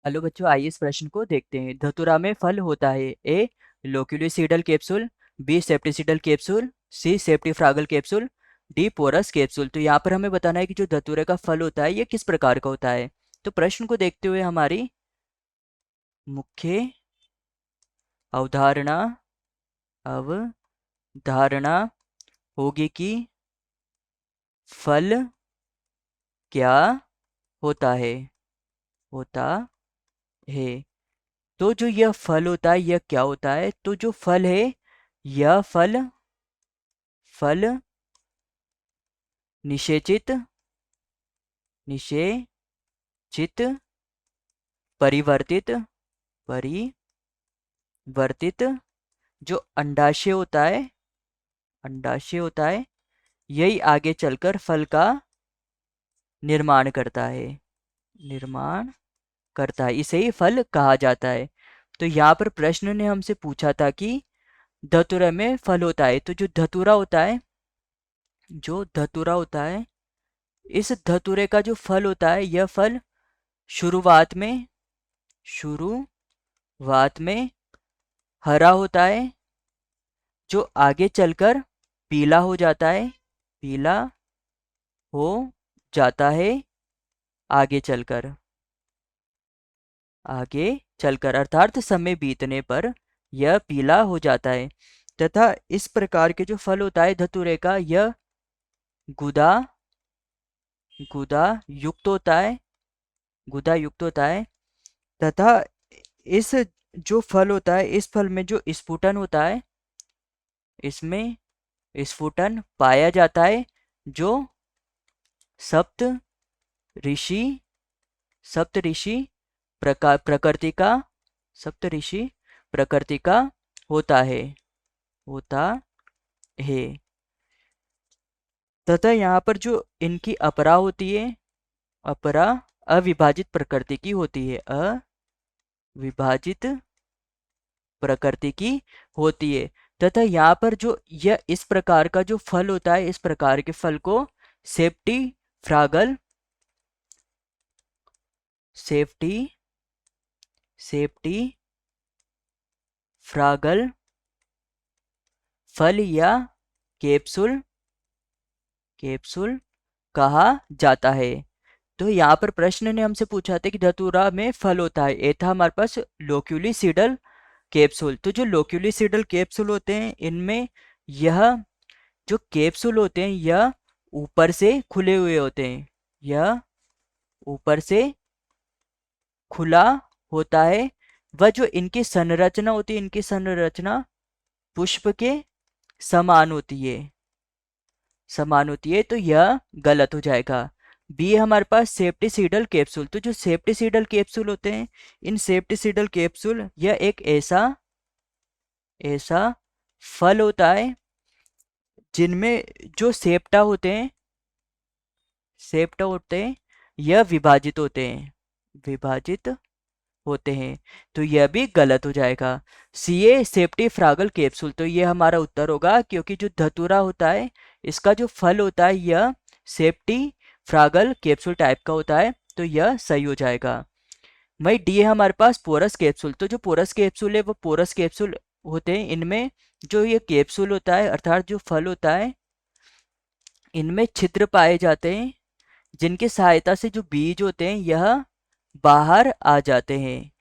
Hello बच्चों, आइए इस प्रश्न को देखते हैं। धतूरा में फल होता है। ए लोक्यूलिसिडल कैप्सूल, बी सेप्टिसिडल कैप्सूल, सी सेप्टिफ्रागल कैप्सूल, डी पोरस कैप्सूल। तो यहाँ पर हमें बताना है कि जो धतूरे का फल होता है ये किस प्रकार का होता है। तो प्रश्न को देखते हुए हमारी मुख्य अवधारणा अवधारणा होगी कि फल क्या होता है होता है। तो जो यह फल होता है यह क्या होता है। तो जो फल है यह फल फल निषेचित निषेचित परिवर्तित परिवर्तित जो अंडाशय होता है यही आगे चलकर फल का निर्माण करता है इसे ही फल कहा जाता है। तो यहाँ पर प्रश्न ने हमसे पूछा था कि धतूरे में फल होता है। तो जो धतूरा होता है इस धतूरे का जो फल होता है यह फल शुरुआत में हरा होता है, जो आगे चलकर पीला हो जाता है हो जाता है आगे चलकर अर्थात समय बीतने पर यह पीला हो जाता है। तथा इस प्रकार के जो फल होता है धतूरे का यह गुदा गुदा गुदा युक्त होता है। तथा इस जो फल होता है इस फल में जो स्फुटन होता है इसमें स्फुटन पाया जाता है, जो सप्त ऋषि प्रकृति का सप्त ऋषि प्रकृति का होता है। तथा यहाँ पर जो इनकी अपरा होती है, अपरा अविभाजित प्रकृति की होती है, अविभाजित प्रकृति की होती है। तथा यहाँ पर जो यह इस प्रकार का जो फल होता है इस प्रकार के फल को सेप्टिफ्रागल फल या कैप्सूल कहा जाता है। तो यहाँ पर प्रश्न ने हमसे पूछा था कि धतूरा में फल होता है। ये था हमारे पास लोक्यूलिसिडल कैप्सूल। तो जो लोक्यूलिसिडल कैप्सूल होते हैं इनमें यह जो कैप्सूल होते हैं यह ऊपर से खुले हुए होते हैं, यह ऊपर से खुला होता है। वह जो इनकी संरचना होती है इनकी संरचना पुष्प के समान होती है। तो यह गलत हो जाएगा। बी हमारे पास सेप्टिसिडल कैप्सूल। तो जो सेप्टिसिडल कैप्सूल होते हैं इन सेप्टिसिडल कैप्सूल यह एक ऐसा फल होता है जिनमें जो सेप्टा होते हैं यह विभाजित होते हैं। तो यह भी गलत हो जाएगा। सी ए सेप्टिफ्रागल कैप्सूल। तो ये हमारा उत्तर होगा, क्योंकि जो धतूरा होता है इसका जो फल होता है यह सेप्टिफ्रागल कैप्सूल टाइप का होता है। तो यह सही हो जाएगा। वही डी है हमारे पास पोरस कैप्सूल। तो जो पोरस कैप्सूल है वो पोरस कैप्सूल होते हैं। इनमें जो ये कैप्सूल होता है अर्थात जो फल होता है इनमें छिद्र पाए जाते हैं, जिनकी सहायता से जो बीज होते हैं यह बाहर आ जाते हैं।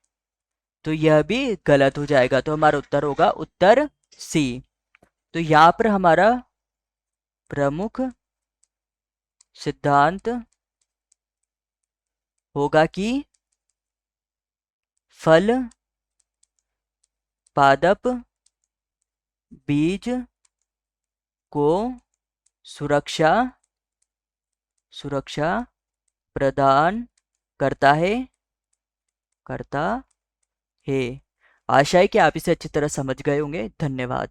तो यह भी गलत हो जाएगा। तो हमारा उत्तर होगा उत्तर सी। तो यहाँ पर हमारा प्रमुख सिद्धांत होगा कि फल पादप बीज को सुरक्षा प्रदान करता है। आशा है कि आप इसे अच्छी तरह समझ गए होंगे। धन्यवाद।